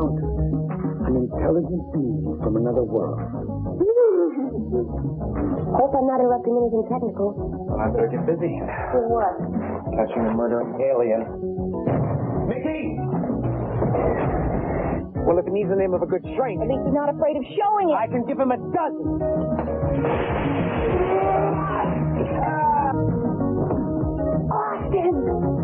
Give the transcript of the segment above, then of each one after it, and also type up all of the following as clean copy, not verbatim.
encountered an intelligent being from another world. Hope I'm not interrupting anything technical. Well, I better get busy. For what? Catching a murdering alien. Mickey! Well, if he needs the name of a good shrink... At least he's not afraid of showing it. I can give him a dozen. Austin!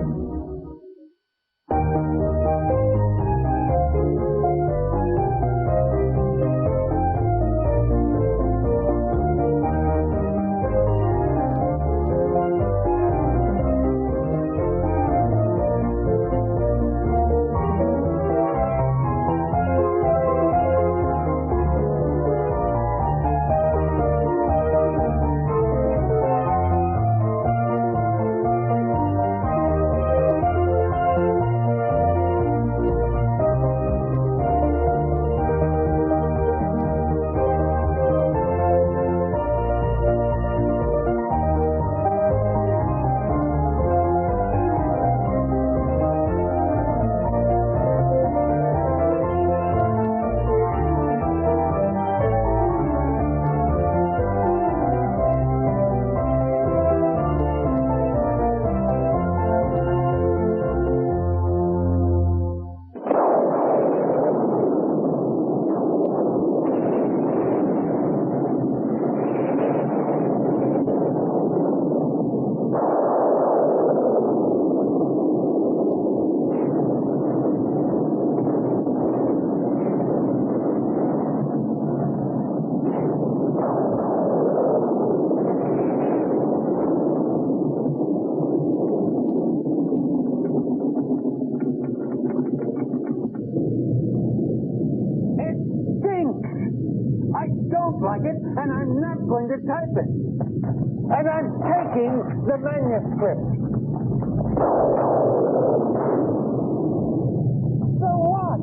Like it, and I'm not going to type it. And I'm taking the manuscript. So what?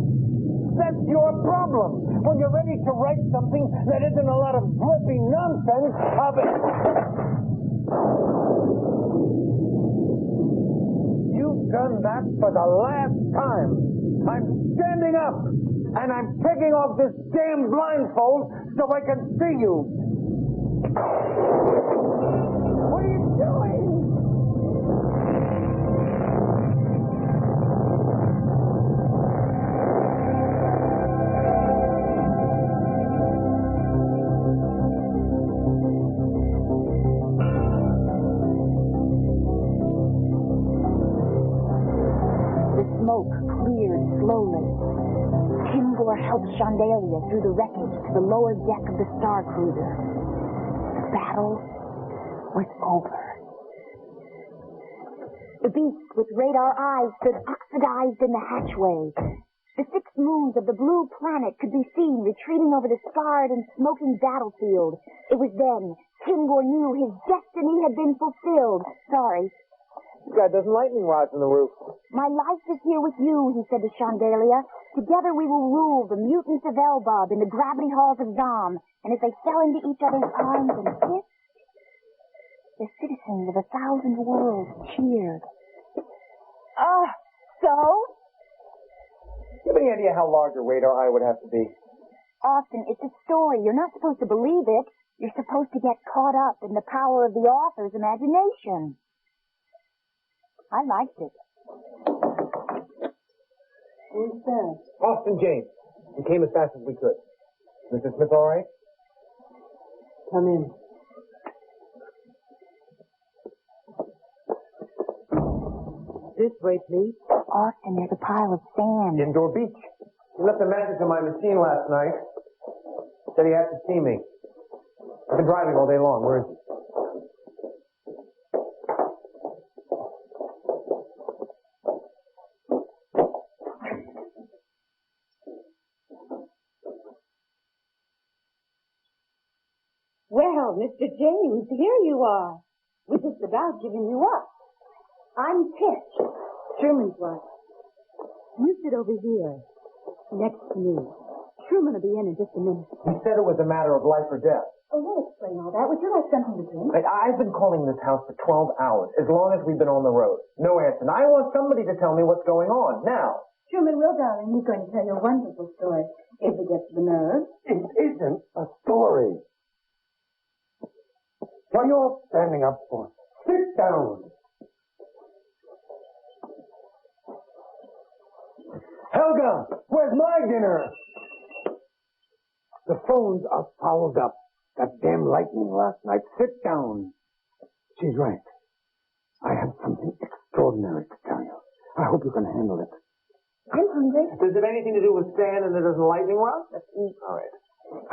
That's your problem. When you're ready to write something that isn't a lot of drippy nonsense, You've done that for the last time. I'm standing up. And I'm taking off this damn blindfold so I can see you. What are you doing? The smoke cleared slowly. Timgor helped Chandelier through the wreckage to the lower deck of the Star Cruiser. The battle was over. The beast with radar eyes stood oxidized in the hatchway. The 6 moons of the blue planet could be seen retreating over the scarred and smoking battlefield. It was then Timgor knew his destiny had been fulfilled. Sorry. This guy doesn't lightning rods in the roof. My life is here with you, he said to Chandelier. Together we will rule the mutants of Elbab in the gravity halls of Zom. And as they fell into each other's arms and kissed, the citizens of 1,000 worlds cheered. So? Do you have any idea how large a radar eye would have to be? Austin, it's a story. You're not supposed to believe it. You're supposed to get caught up in the power of the author's imagination. I liked it. Who's that? Austin James. We came as fast as we could. Mr. Smith all right? Come in. This way, please. Austin, there's a pile of sand. Indoor beach. He left a message on my machine last night. Said he had to see me. I've been driving all day long. Where is he? Well, Mr. James, here you are. We're just about giving you up. I'm Tish, Truman's wife. You sit over here, next to me. Truman will be in just a minute. He said it was a matter of life or death. Oh, we'll explain all that. Would you like something to drink? I've been calling this house for 12 hours, as long as we've been on the road. No answer. And I want somebody to tell me what's going on, now. Truman will, darling. He's going to tell you a wonderful story if it gets the nerve. It isn't a story. What are you all standing up for? Sit down. Helga, where's my dinner? The phones are fouled up. That damn lightning last night. Sit down. She's right. I have something extraordinary to tell you. I hope you can handle it. I'm hungry. Does it have anything to do with sand and there doesn't lightning rod? Let's eat. All right.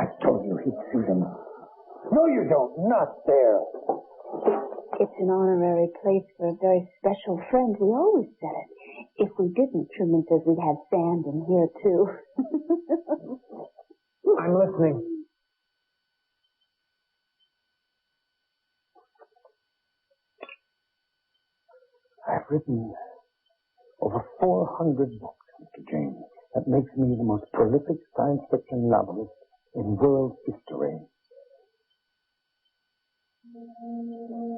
I told you he'd see them. No, you don't. Not there. It's an honorary place for a very special friend. We always said it. If we didn't, Truman says we'd have sand in here, too. I'm listening. I've written over 400 books, Mr. James. That makes me the most prolific science fiction novelist in world history.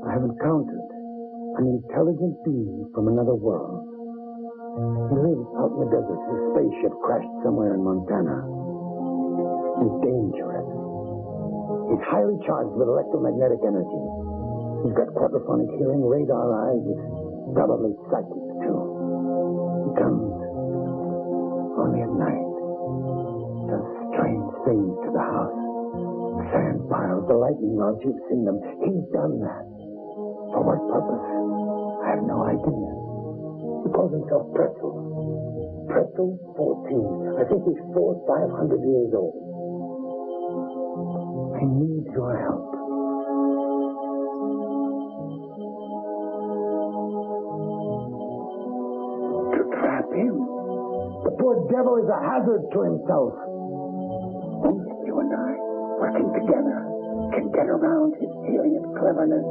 I have encountered an intelligent being from another world. He lives out in the desert. His spaceship crashed somewhere in Montana. He's dangerous. He's highly charged with electromagnetic energy. He's got quadraphonic hearing, radar eyes. He's probably psychic, too. He comes only at night. Does strange things to the house. The sand piles, the lightning rods, you've seen them. He's done that. For what purpose? I have no idea. He calls himself Pretzel. Pretzel 14. I think he's 500 years old. I need your help. To trap him. The poor devil is a hazard to himself. Only you and I, working together, can get around his alien cleverness.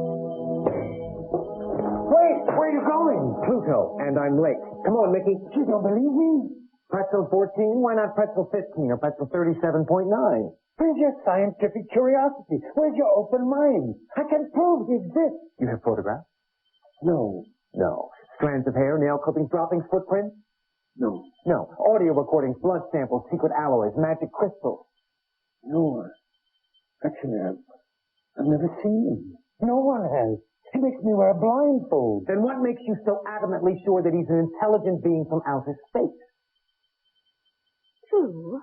Wait, where are you going? Pluto, and I'm late. Come on, Mickey. You don't believe me? Pretzel 14? Why not Pretzel 15 or Pretzel 37.9? Where's your scientific curiosity? Where's your open mind? I can prove he exists. You have photographs? No. No. Strands of hair, nail clippings, droppings, footprints? No. No. Audio recordings, blood samples, secret alloys, magic crystals? No. Actually, I've never seen him. No one has. He makes me wear a blindfold. Then what makes you so adamantly sure that he's an intelligent being from outer space? True.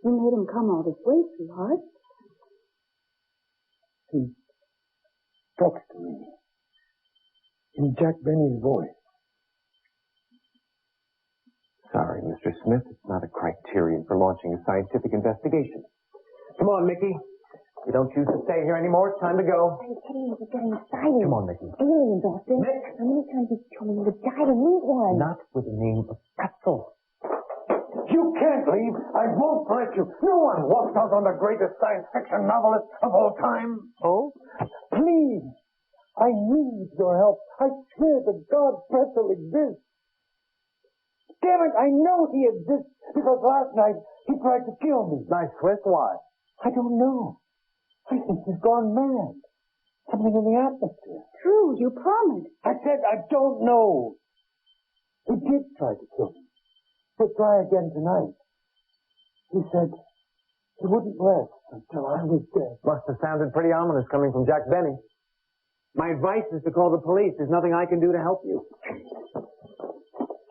You made him come all this way, sweetheart. He talks to me in Jack Benny's voice. Sorry, Mr. Smith. It's not a criterion for launching a scientific investigation. Come on, Mickey. We don't choose to stay here anymore. It's time to go. I'm kidding. We're getting excited. Come on, Mickey. Aliens, Austin. Mick. How many times have you told me you would die to meet one? Not with the name of Pretzel. You can't leave. I won't let you. No one walks out on the greatest science fiction novelist of all time. Oh? Please. I need your help. I swear to God Pretzel exists. Damn it, I know he exists because last night he tried to kill me. Nice twist. Why? I don't know. I think he's gone mad. Something in the atmosphere. True, you promised. I said I don't know. He did try to kill me. He'll try again tonight. He said he wouldn't rest until I was dead. Must have sounded pretty ominous coming from Jack Benny. My advice is to call the police. There's nothing I can do to help you.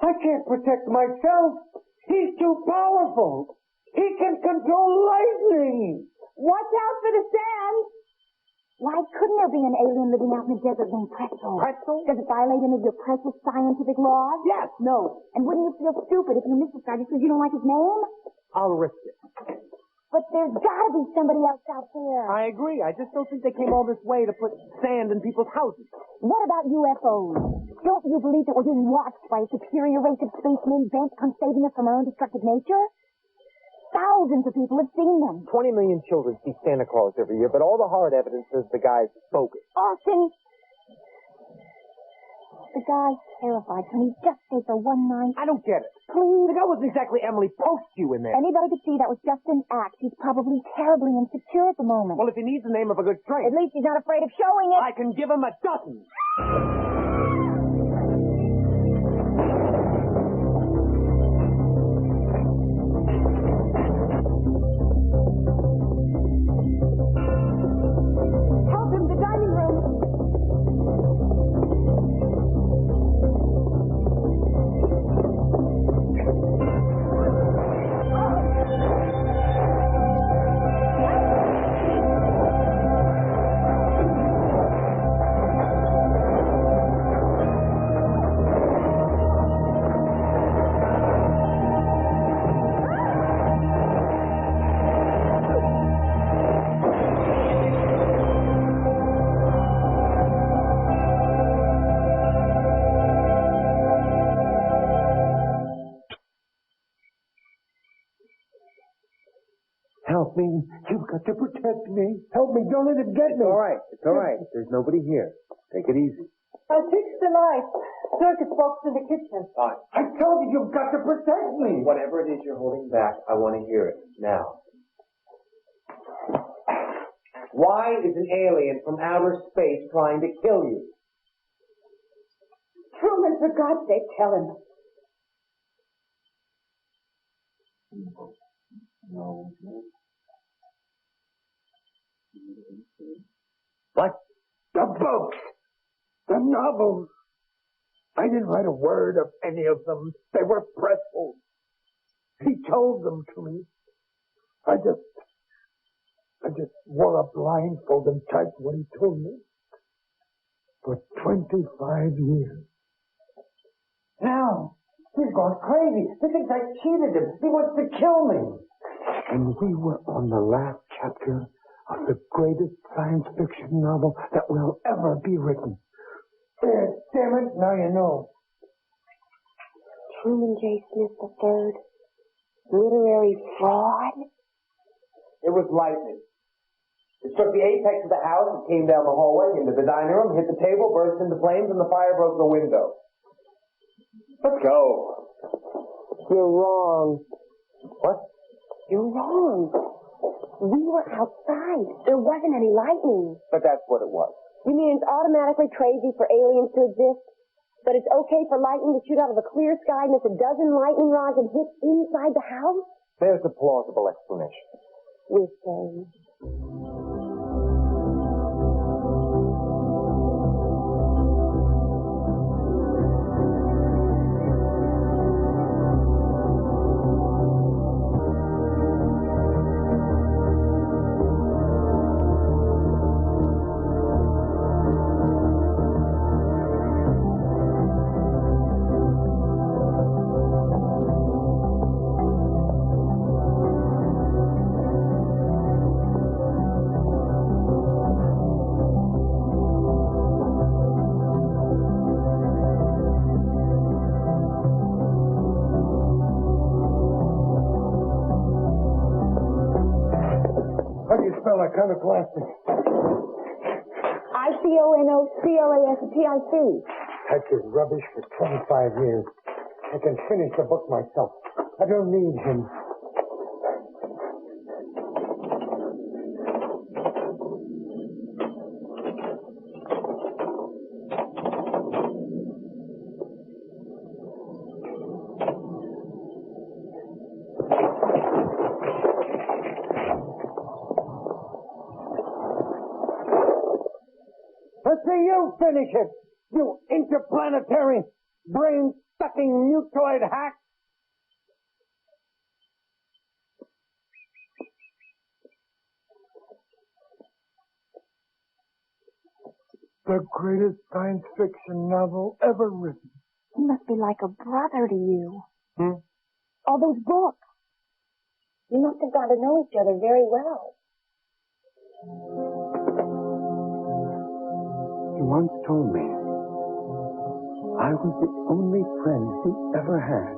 I can't protect myself. He's too powerful. He can control lightning. Watch out for the sand. Why couldn't there be an alien living out in the desert named Pretzel? Pretzel? Does it violate any of your precious scientific laws? Yes. No. And wouldn't you feel stupid if you missed this guy just because you don't like his name? I'll risk it. But there's gotta be somebody else out there. I agree. I just don't think they came all this way to put sand in people's houses. What about UFOs? Don't you believe that we're being watched by a superior race of spacemen bent on saving us from our own destructive nature? Thousands of people have seen them. 20 million children see Santa Claus every year, but all the hard evidence says the guy's bogus. Austin! The guy's terrified. Can he just stay for one night? I don't get it. Please? The guy wasn't exactly Emily Post you in there. Anybody could see that was just an act. He's probably terribly insecure at the moment. Well, if he needs the name of a good drink, At least he's not afraid of showing it. I can give him a dozen. Help me. You've got to protect me. Help me. Don't let him get me. All right. It's all right. There's nobody here. Take it easy. I fixed the light. Circuit box in the kitchen. Fine. I told you you've got to protect me. Whatever it is you're holding back, I want to hear it now. Why is an alien from outer space trying to kill you? Truman, for God's sake, tell him. What? The books. The novels. I didn't write a word of any of them. They were pretzels. He told them to me. I just wore a blindfold and typed what he told me. For 25 years. Now, he's gone crazy. He thinks I cheated him. He wants to kill me. And we were on the last chapter of the greatest science fiction novel that will ever be written. Damn it, now you know. Truman J. Smith III, literary fraud? It was lightning. It struck the apex of the house, it came down the hallway, into the dining room, hit the table, burst into flames, and the fire broke the window. Let's go. You're wrong. What? You're wrong. We were outside. There wasn't any lightning. But that's what it was. You mean it's automatically crazy for aliens to exist? But it's okay for lightning to shoot out of a clear sky, miss a dozen lightning rods, and hit inside the house? There's a plausible explanation. We're saying. How do you spell iconoclastic? ICONOCLASTIC. Typed his rubbish for 25 years. I can finish the book myself. I don't need him. Let's see you finish it, you interplanetary, brain-sucking mutoid hack. The greatest science fiction novel ever written. He must be like a brother to you. Hmm? All those books. You must have got to know each other very well. He once told me I was the only friend he ever had.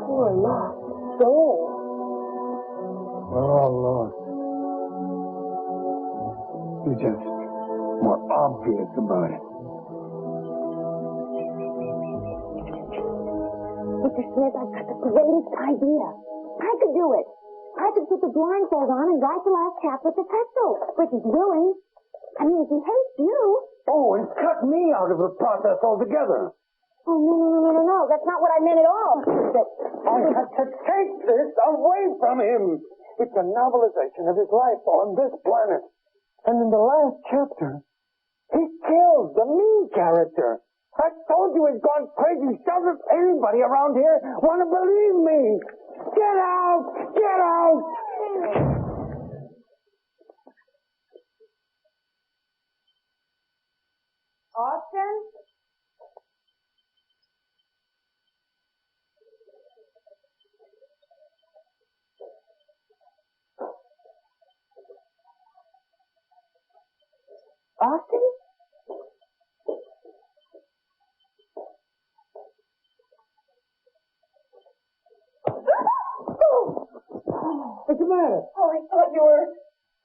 Poor lost soul. We're all lost. You're just more obvious about it. Mr. Smith, I've got the greatest idea. I could do it. I could put the blindfold on and write the last chapter with the pencil, which is willing. I mean, if he hates you. Oh, and cut me out of the process altogether. Oh, no. That's not what I meant at all. I had to take this away from him. It's a novelization of his life on this planet. And in the last chapter, he kills the me character. I told you he's gone crazy. Doesn't anybody around here want to believe me? Get out! Get out! Austin? Austin? What's the matter? Oh, I thought you were...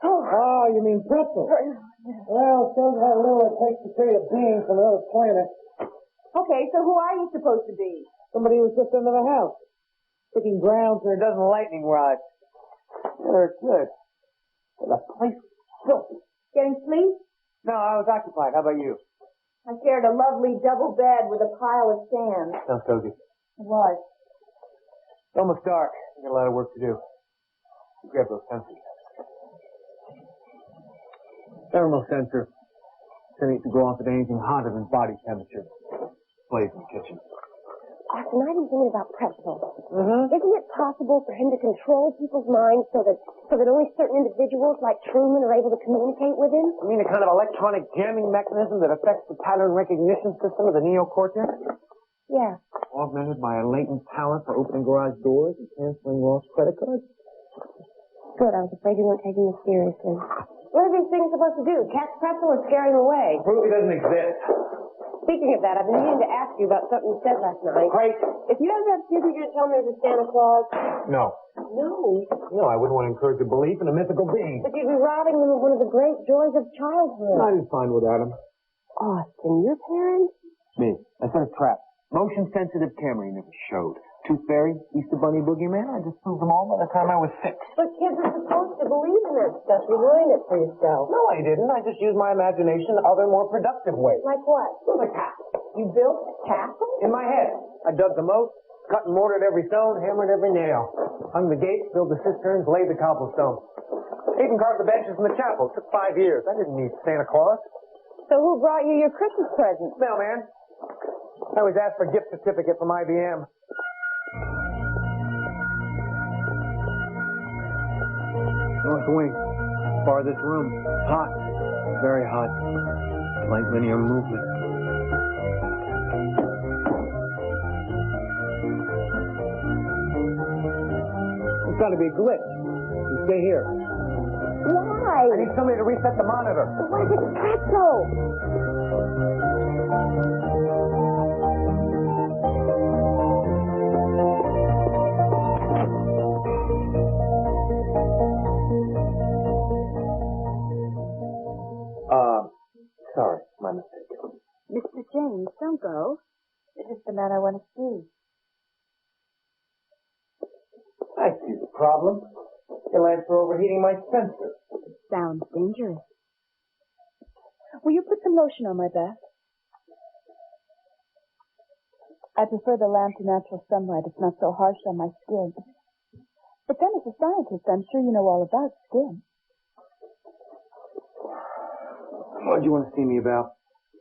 Oh, you mean pretzel? Well, it shows how little it takes to create a being from another planet. Okay, so who are you supposed to be? Somebody who's just under the house, sticking ground for a dozen lightning rods. They're good. The place is filthy. Getting sleep? No, I was occupied. How about you? I shared a lovely double bed with a pile of sand. Sounds cozy. It was. It's almost dark. I got a lot of work to do. Grab those sensors. Thermal sensor. Sending it to go off at anything hotter than body temperature. Blaze in the kitchen. Austin, I've been thinking about Pretzel. Mm-hmm. Isn't it possible for him to control people's minds so that only certain individuals like Truman are able to communicate with him? You mean a kind of electronic jamming mechanism that affects the pattern recognition system of the neocortex? Yeah. Augmented by a latent talent for opening garage doors and canceling lost credit cards? Good, I was afraid you weren't taking this seriously. What are these things supposed to do? Catch Pretzel or scare him away? Prove he doesn't exist. Speaking of that, I've been meaning to ask you about something you said last night. Great. If you ever have kids, you're going to tell me there's a Santa Claus? No. No. No, I wouldn't want to encourage a belief in a mythical being. But you'd be robbing them of one of the great joys of childhood. I did fine without him. Austin, your parents? Me. I set a trap. Motion-sensitive camera you never showed. Tooth Fairy, Easter Bunny, Boogeyman. I just proved them all by the time I was 6. But kids are supposed to believe in that stuff. You learn it for yourself. No, I didn't. I just used my imagination other, more productive ways. Like what? Like castle. You built a castle? In my head. I dug the moat, cut and mortared every stone, hammered every nail. Hung the gates, built the cisterns, laid the cobblestone. Even carved the benches in the chapel. It took 5 years. I didn't need Santa Claus. So who brought you your Christmas present? Mailman. I always asked for a gift certificate from IBM. North wing. Farthest room. Hot. Very hot. Slight linear movement. It's got to be a glitch. You stay here. Why? I need somebody to reset the monitor. What is it, Pretzel? Sorry, my mistake. Mr. James, don't go. This is the man I want to see. I see the problem. He'll answer overheating my sensor. Sounds dangerous. Will you put some lotion on my back? I prefer the lamp to natural sunlight. It's not so harsh on my skin. But then as a scientist, I'm sure you know all about skin. What do you want to see me about?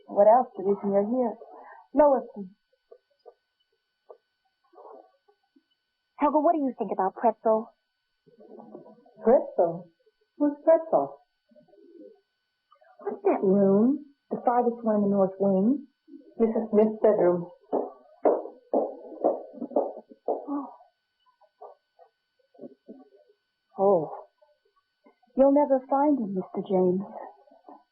What else? The reason you're here. Lower, please. Helga, what do you think about Pretzel? Pretzel? Who's Pretzel? What's that room? The farthest one in the north wing? Mrs. Smith's bedroom. Oh. You'll never find him, Mr. James.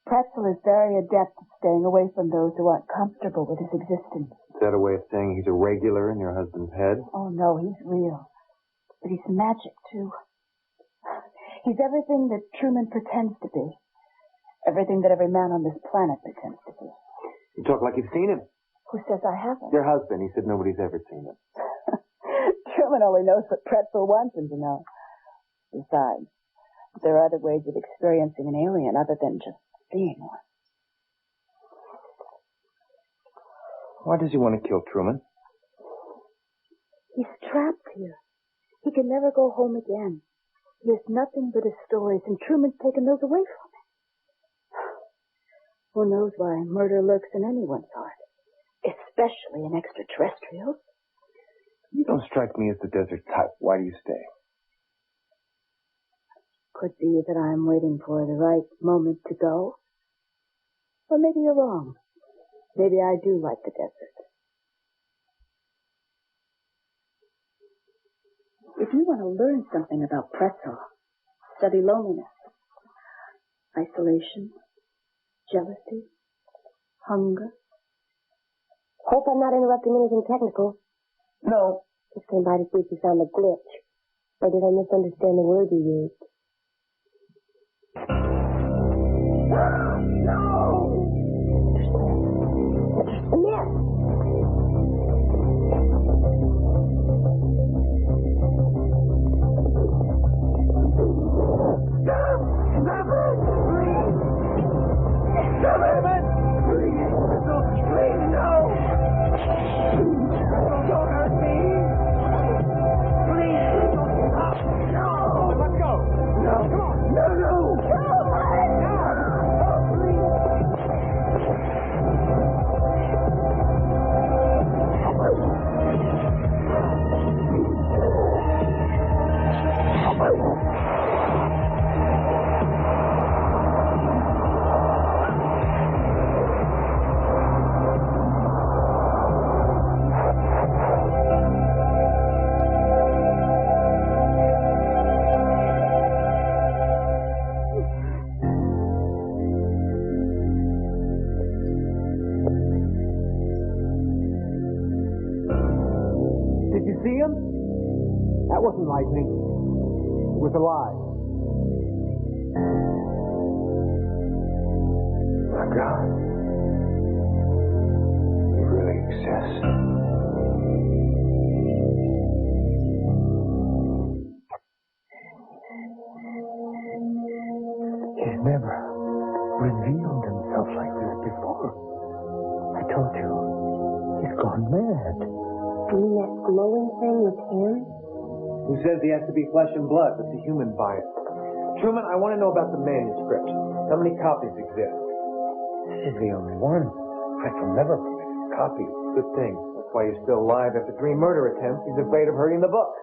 Pretzel is very adept at staying away from those who aren't comfortable with his existence. Is that a way of saying he's a regular in your husband's head? Oh, no, he's real. But he's magic, too. He's everything that Truman pretends to be. Everything that every man on this planet pretends to be. You talk like you've seen him. Who says I haven't? Your husband, he said nobody's ever seen him. Truman only knows what Pretzel wants him to know. Besides, there are other ways of experiencing an alien other than just seeing one. Why does he want to kill Truman? He's trapped here. He can never go home again. He has nothing but his stories, and Truman's taken those away from him. Who knows why murder lurks in anyone's heart, especially an extraterrestrial. You don't strike me as the desert type. Why do you stay? Could be that I'm waiting for the right moment to go. Or maybe you're wrong. Maybe I do like the desert. If you want to learn something about Pretzel, study loneliness, isolation, jealousy, hunger. Hope I'm not interrupting anything technical. No. Just came by to see if you found the glitch. Or did I misunderstand the word you used? No! Smith! Stop! Stop it! Please! Stop it! Please! Please, no! Don't hurt me! Please! Don't stop! No! Let go! No! Come on! No, no! Did you see him? That wasn't lightning. It was alive. My God. He really exists. He's never revealed himself like this before. I told you, he's gone mad. You mean that glowing thing was him? Who says he has to be flesh and blood? That's a human bias. Truman, I want to know about the manuscript. How many copies exist? This is the only one. I shall never permit his copy. Good thing. That's why he's still alive after 3 murder attempts. He's afraid of hurting the book.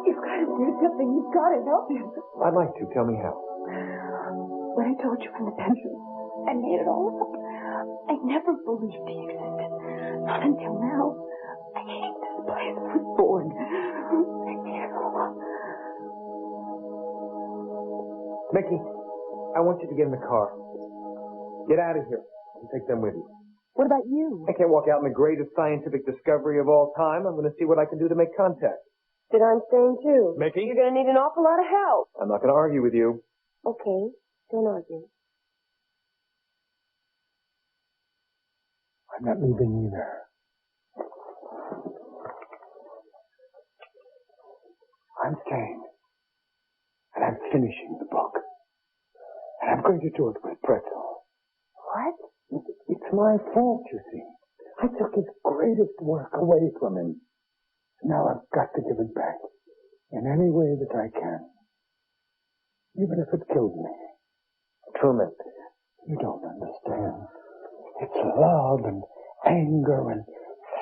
You've got to do something. You've got to help him. I'd like to. Tell me how. When I told you in the bedroom, I made it all up. I never believed he existed. Not until now. I hate this place. I was born. I made it all up. Mickey, I want you to get in the car. Get out of here and take them with you. What about you? I can't walk out in the greatest scientific discovery of all time. I'm going to see what I can do to make contact. Then I'm staying too. Mickey? You're going to need an awful lot of help. I'm not going to argue with you. Okay, don't argue. I'm not leaving either. I'm staying. And I'm finishing the book. And I'm going to do it with Pretzel. What? It's my fault, you see. I took his greatest work away from him. Now I've got to give it back in any way that I can. Even if it kills me. Truman. You don't understand. It's love and anger and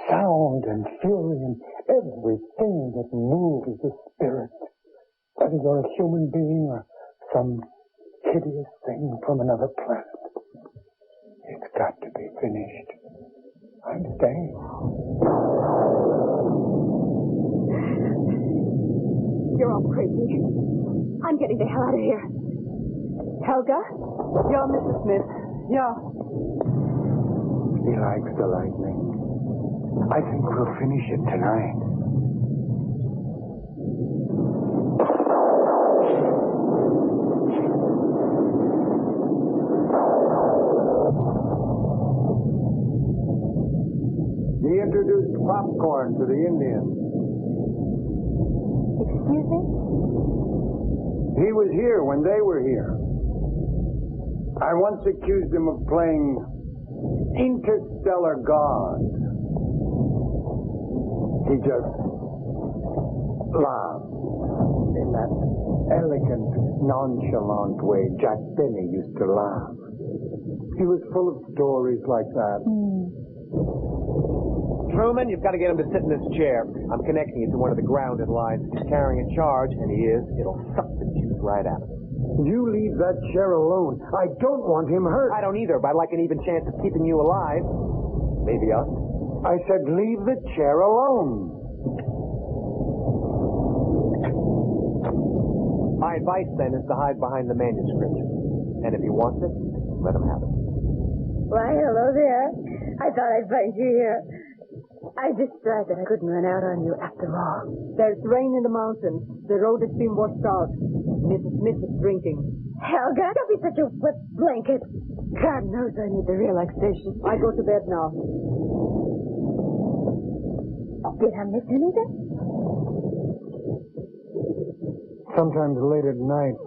sound and fury and everything that moves the spirit. Whether you're a human being or some hideous thing from another planet. It's got to be finished. I'm staying. You're all crazy. I'm getting the hell out of here. Helga? Ja, Mrs. Smith. Ja. He likes the lightning. I think we'll finish it tonight. He introduced popcorn to the Indians. Excuse me? He was here when they were here. I once accused him of playing interstellar god. He just laughed in that elegant, nonchalant way Jack Benny used to laugh. He was full of stories like that. Truman, you've got to get him to sit in this chair. I'm connecting you to one of the grounded lines. If he's carrying a charge, and he is, it'll suck the juice right out of him. You leave that chair alone. I don't want him hurt. I don't either, but I'd like an even chance of keeping you alive. Maybe us. I said leave the chair alone. My advice, then, is to hide behind the manuscript. And if he wants it, let him have it. Why, hello there. I thought I'd find you here. I just tried that I couldn't run out on you after all. There's rain in the mountains. The road has been washed out. Mrs. Smith is drinking. Helga, don't be such a wet blanket. God knows I need the relaxation. I go to bed now. Did I miss anything? Sometimes late at night,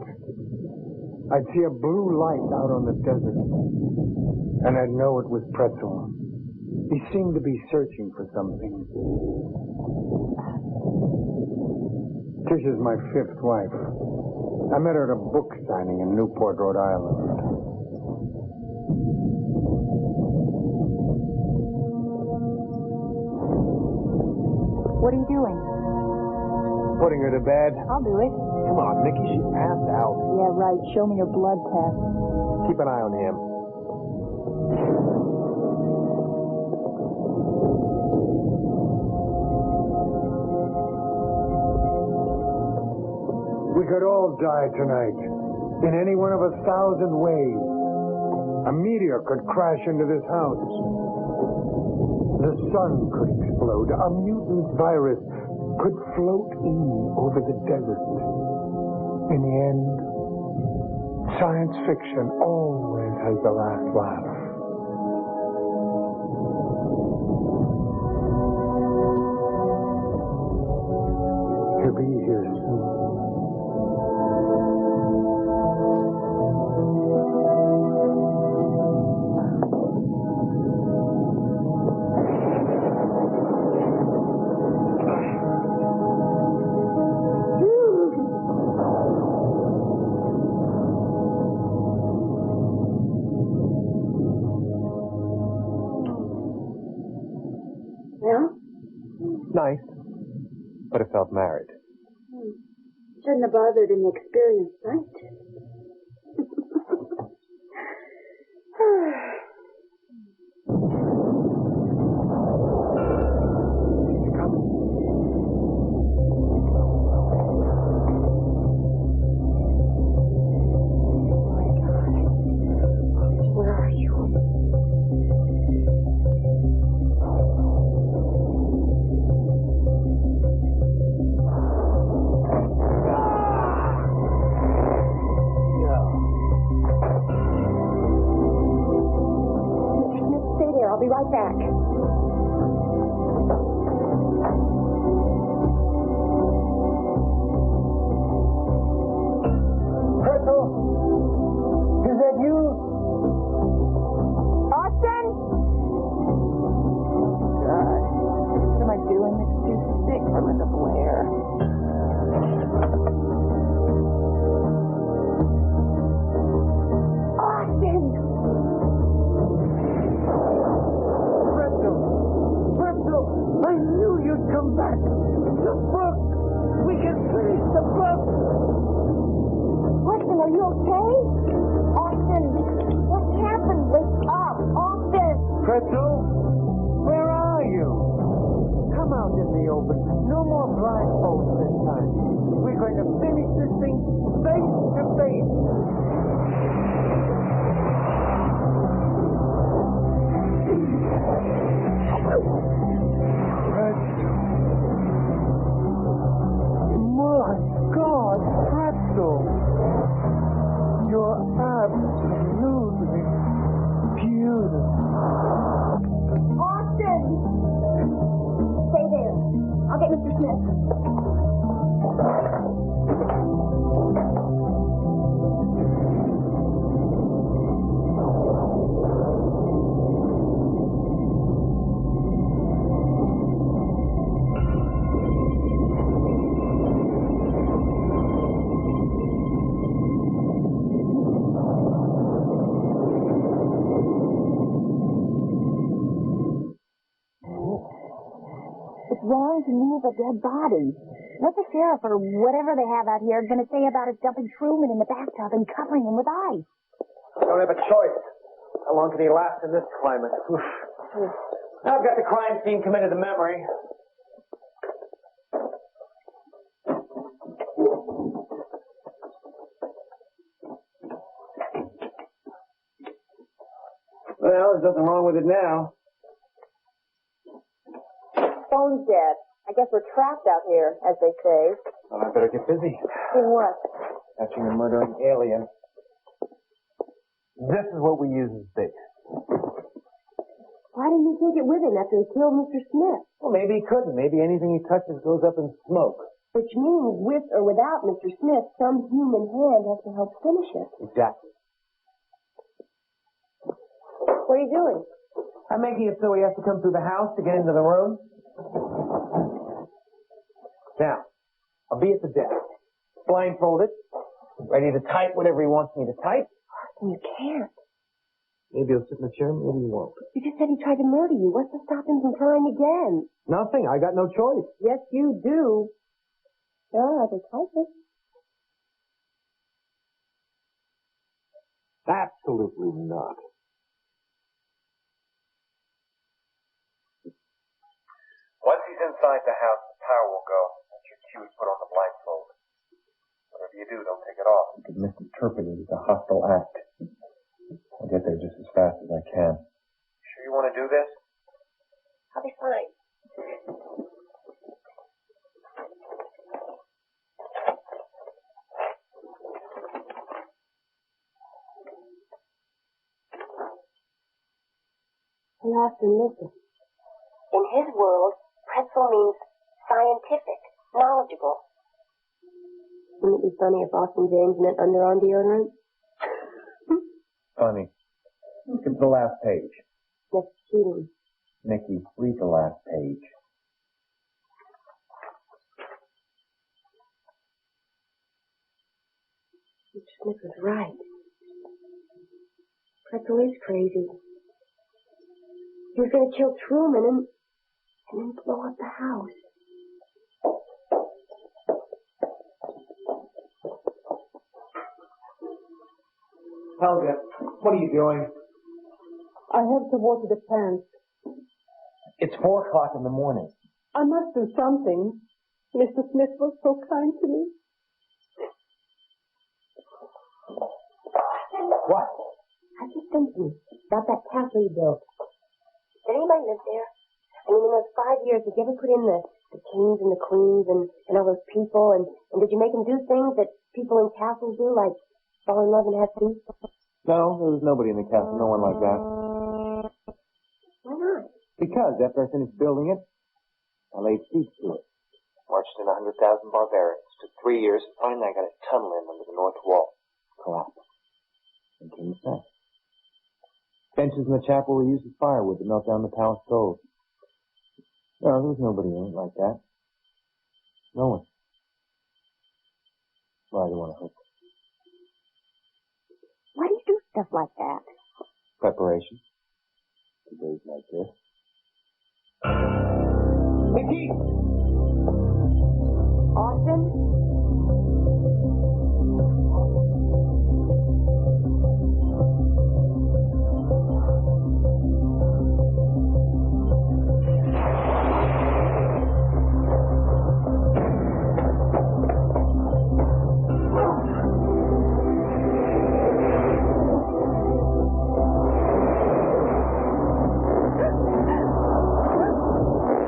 I'd see a blue light out on the desert, and I'd know it was Pretzel. He seemed to be searching for something. Tish is my fifth wife. I met her at a book signing in Newport, Rhode Island. What are you doing? Putting her to bed. I'll do it. Come on, Mickey, she's passed out. Yeah, right. Show me your blood test. Keep an eye on him. We could all die tonight, in any one of 1,000 ways. A meteor could crash into this house. The sun could explode. A mutant virus could float in over the desert. In the end, science fiction always has the last laugh. He'll be here soon. Nice, but it felt married. Shouldn't have bothered in the experience, right? Where are you? I'll be right back. Pretzel? Is that you? Austin? God, what am I doing? It's too sick for Linda Blair. Austin! I knew you'd come back. The book. We can finish the book. Austin, are you okay? Austin, what happened? Wake up, Austin! Pretzel, where are you? Come out in the open. No more blindfolds this time. We're going to finish this thing face to face. My God, Pretzel! You're absolutely beautiful. Austin! Stay there. I'll get Mr. Smith. Wrong to move a dead body. What's the sheriff or whatever they have out here going to say about us dumping Truman in the bathtub and covering him with ice? Don't have a choice. How long can he last in this climate? I've got the crime scene committed to memory. Well, there's nothing wrong with it now. phone's dead. I guess we're trapped out here, as they say. Well, I better get busy. Doing what? Catching a murdering alien. This is what we use as bait. Why didn't he take it with him after he killed Mr. Smith? Well, maybe he couldn't. Maybe anything he touches goes up in smoke. Which means, with or without Mr. Smith, some human hand has to help finish it. Exactly. What are you doing? I'm making it so he has to come through the house to get into the room. Now, I'll be at the desk, blindfolded, ready to type whatever he wants me to type. You can't. Maybe he'll sit in the chair, maybe he won't. You just said he tried to murder you. What's to stop him from trying again? Nothing. I got no choice. Yes, you do. Sure, I can type it. Absolutely not. Once he's inside the house, the power will go. Once your cue is put on the blindfold. Whatever you do, don't take it off. You could misinterpret it as a hostile act. I'll get there just as fast as I can. Sure you want to do this? I'll be fine. Hey, Austin, listen. In his world, pretzel means scientific, knowledgeable. Wouldn't it be funny if Austin James meant underarm deodorant? Funny. Skip to the last page. That's cheating. Nikki, read the last page. Mr. Smith was right. Pretzel is crazy. He was going to kill Truman and then blow up the house. Helga, what are you doing? I have to water the plants. It's 4 o'clock in the morning. I must do something. Mr. Smith was so kind to me. What? I was just thinking about that castle you built. Did anybody live there? I mean, in those 5 years, did you ever put in the kings and the queens and all those people? And did you make them do things that people in castles do, like fall in love and have peace? No, there was nobody in the castle. No one like that. Why not? Because after I finished building it, I laid siege to it. Marched in 100,000 barbarians. Took 3 years, and finally I got a tunnel in under the north wall. Collapsed. And came the fact. Benches in the chapel were used as firewood to melt down the palace stove. No, there was nobody in it like that. No one. Well, I didn't want to hurt them. Why do you do stuff like that? Preparation. For days like this. Mickey! Austin?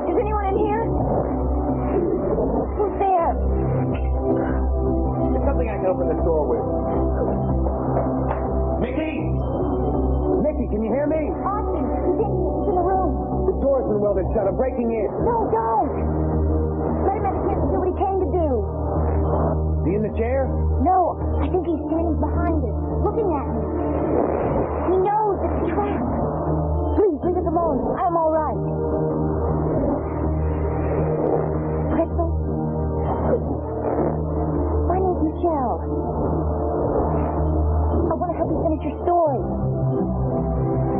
Is anyone in here? Who's there? It's something I can open the door with. Mickey! Mickey, can you hear me? Austin, he's in the room. The door's been welded shut. I'm breaking in. No, don't. Let him have a chance to do what he came to do. Is he in the chair? No, I think he's standing behind us, looking at me. He knows it's a trap. Please, leave us alone. I'm all right. Pretzel? My name's Michelle. I want to help you finish your story.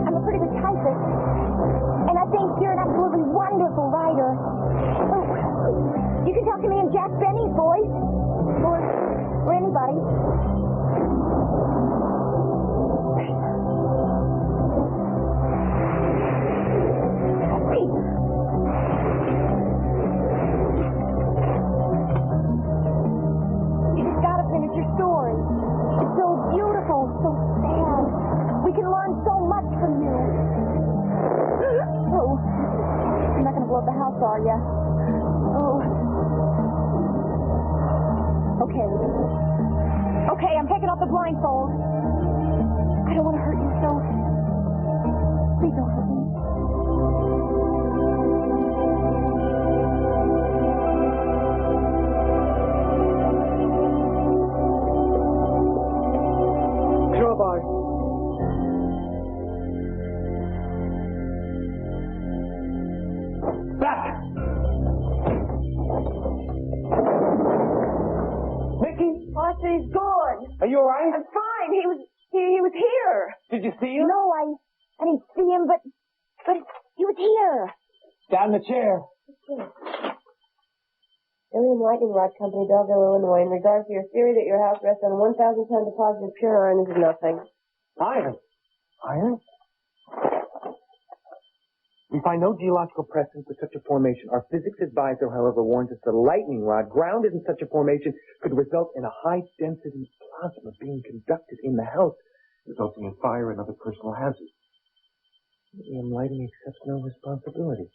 I'm a pretty good typist, and I think you're an absolutely wonderful writer. Oh, you can talk to me in Jack Benny's voice, or anybody. You just gotta finish your story. It's so beautiful, so sad. We can learn so much from you. Oh, I'm not gonna people at the house, are you? Oh. Okay. Okay, I'm taking off the blindfold. I don't want to hurt you, so please don't hurt me. Crowbar. Back! Mickey? Arthur, he's gone. Are you all right? I'm fine. He was here. Did you see him? No, I didn't see him, but he was here. Down in the chair. Alien Lightning Rod Company, Belleville, Illinois. In regard to your theory that your house rests on a 1,000-ton deposit of pure iron, this is nothing. Iron. Iron? We find no geological precedent for such a formation. Our physics advisor, however, warns us that a lightning rod grounded in such a formation could result in a high-density plasma being conducted in the house, resulting in fire and other personal hazards. EM Lighting accepts no responsibility.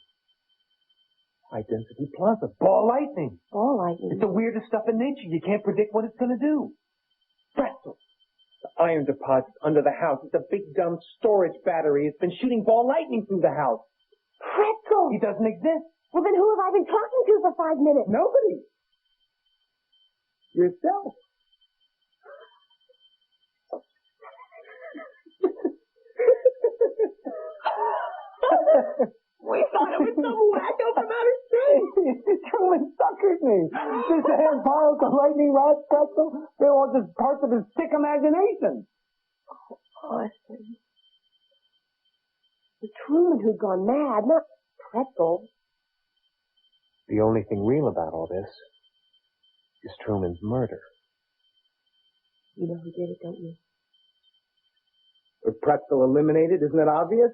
High-density plasma. Ball lightning. Ball lightning? It's the weirdest stuff in nature. You can't predict what it's going to do. Pretzel. The iron deposit under the house. It's a big, dumb storage battery. It's been shooting ball lightning through the house. Pretzel! He doesn't exist. Well, then who have I been talking to for 5 minutes? Nobody. Yourself. We thought it was some wacko from outer space. Truman suckered me. This hand piles of lightning rods, Pretzel. They're all just parts of his sick imagination. Austin. It's Truman who's gone mad, not Pretzel. The only thing real about all this is Truman's murder. You know who did it, don't you? With Pretzel eliminated, isn't it obvious?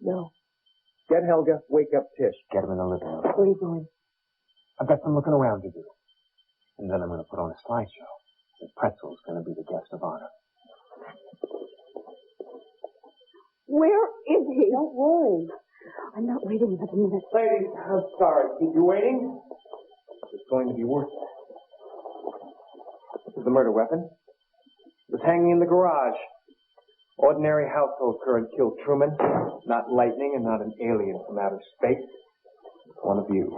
No. Get Helga, wake up Tish. Get him in the living room. Where are you going? I've got some looking around to do. And then I'm going to put on a slideshow. And Pretzel's going to be the guest of honor. Where is he? Don't worry. I'm not waiting another minute. Ladies, I'm sorry. Keep you waiting? It's going to be worth it. This is the murder weapon. It was hanging in the garage. Ordinary household current killed Truman. Not lightning and not an alien from outer space. It's one of you.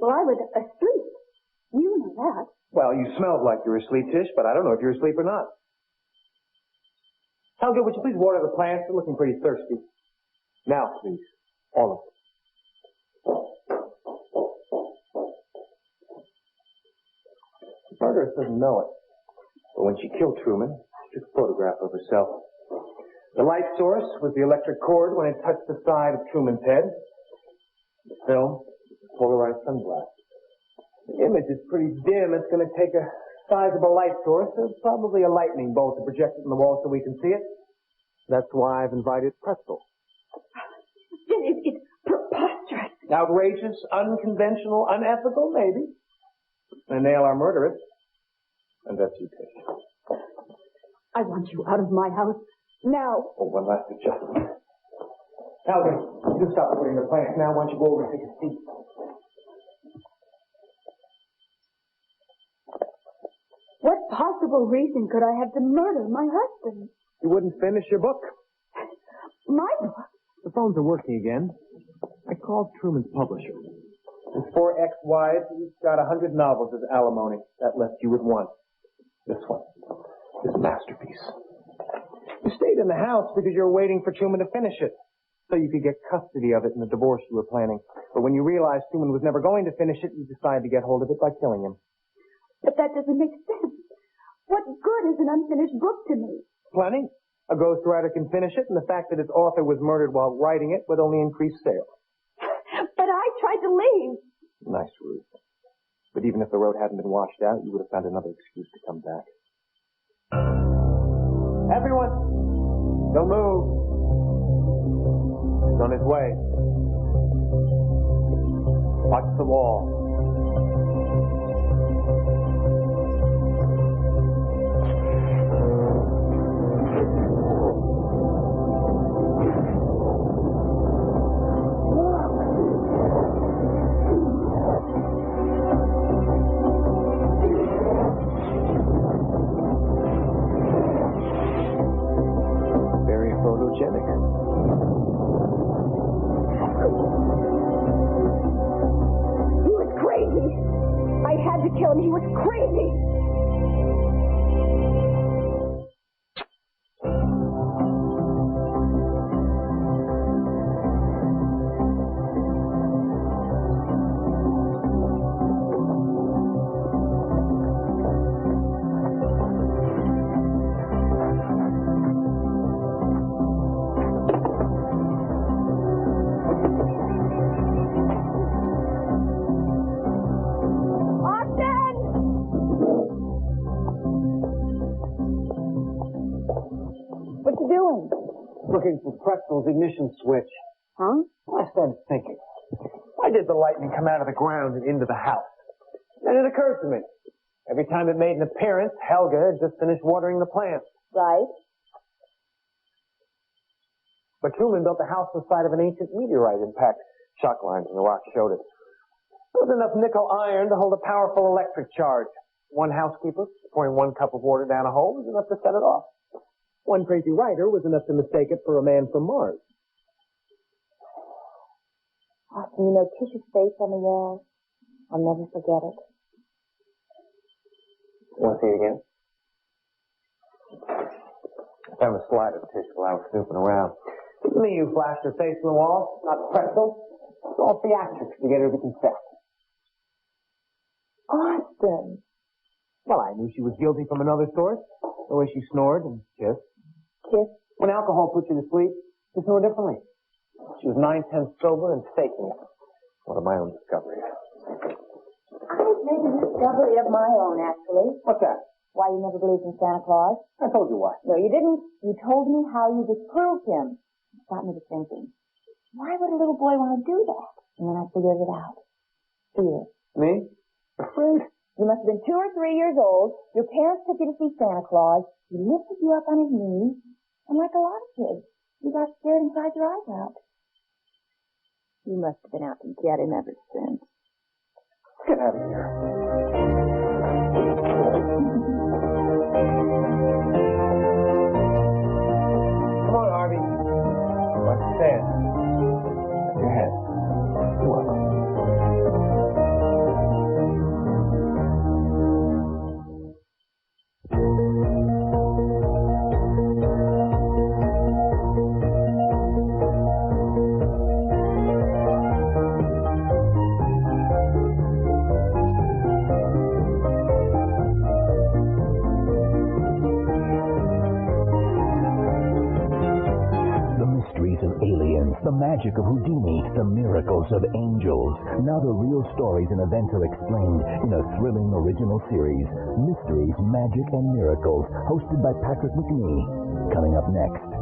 Well, I was asleep. You know that. Well, you smelled like you were asleep, Tish, but I don't know if you're asleep or not. Helga, would you please water the plants? They're looking pretty thirsty. Now, please. All of them. The murderess doesn't know it. But when she killed Truman, she took a photograph of herself. The light source was the electric cord when it touched the side of Truman's head. The film was a polarized sunglass. The image is pretty dim. It's going to take a sizable light source, so probably a lightning bolt to project it on the wall so we can see it. That's why I've invited Pretzel. It's preposterous. Outrageous, unconventional, unethical, maybe. And nail our murderess. And that's you, Tish. I want you out of my house now. Oh, one last adjustment. Helga, you stop putting the plants now. Why don't you go over and take a seat? What possible reason could I have to murder my husband? You wouldn't finish your book. My book? The phones are working again. I called Truman's publisher. His 4 ex-wives, he's got 100 novels as alimony. That left you with one. This one. His masterpiece. You stayed in the house because you were waiting for Truman to finish it, so you could get custody of it in the divorce you were planning. But when you realized Truman was never going to finish it, you decided to get hold of it by killing him. But that doesn't make sense. What good is an unfinished book to me? Plenty. A ghostwriter can finish it, and the fact that its author was murdered while writing it would only increase sales. But I tried to leave. Nice, Ruth. But even if the road hadn't been washed out, you would have found another excuse to come back. Everyone, don't move. He's on his way. Watch the wall. photogenic. He was crazy. I had to kill him. He was crazy. What you doing? Looking for Pretzel's ignition switch. Huh? I started thinking, why did the lightning come out of the ground and into the house? And it occurred to me, every time it made an appearance, Helga had just finished watering the plants. Right. But Truman built the house on the side of an ancient meteorite impact. Shock lines in the rock showed it. There was enough nickel iron to hold a powerful electric charge. One housekeeper pouring 1 cup of water down a hole was enough to set it off. One crazy writer was enough to mistake it for a man from Mars. Austin, you know Tish's face on the wall? I'll never forget it. Want to see it again? I found a slide of Tish while I was snooping around. It was me who flashed her face on the wall, not Pretzel. It's all theatrics to get her to confess. Austin! Well, I knew she was guilty from another source. The way she snored and kissed. Kiss? When alcohol puts you to sleep, she snored differently. She was 9/10 sober and faking it. One of my own discoveries. I've made a discovery of my own, actually. What's that? Why you never believed in Santa Claus? I told you why. No, you didn't. You told me how you disproved him. It got me to thinking, why would a little boy want to do that? And then I figured it out. Fear. Me? Afraid? You must have been 2 or 3 years old. Your parents took you to see Santa Claus. He lifted you up on his knees. And like a lot of kids, you got scared and cried your eyes out. You must have been out to get him ever since. Get out of here. Come on, Harvey. Watch your stand. Lift your head. You're welcome. The magic of Houdini, the miracles of angels. Now the real stories and events are explained in a thrilling original series, Mysteries, Magic, and Miracles, hosted by Patrick McNee. Coming up next.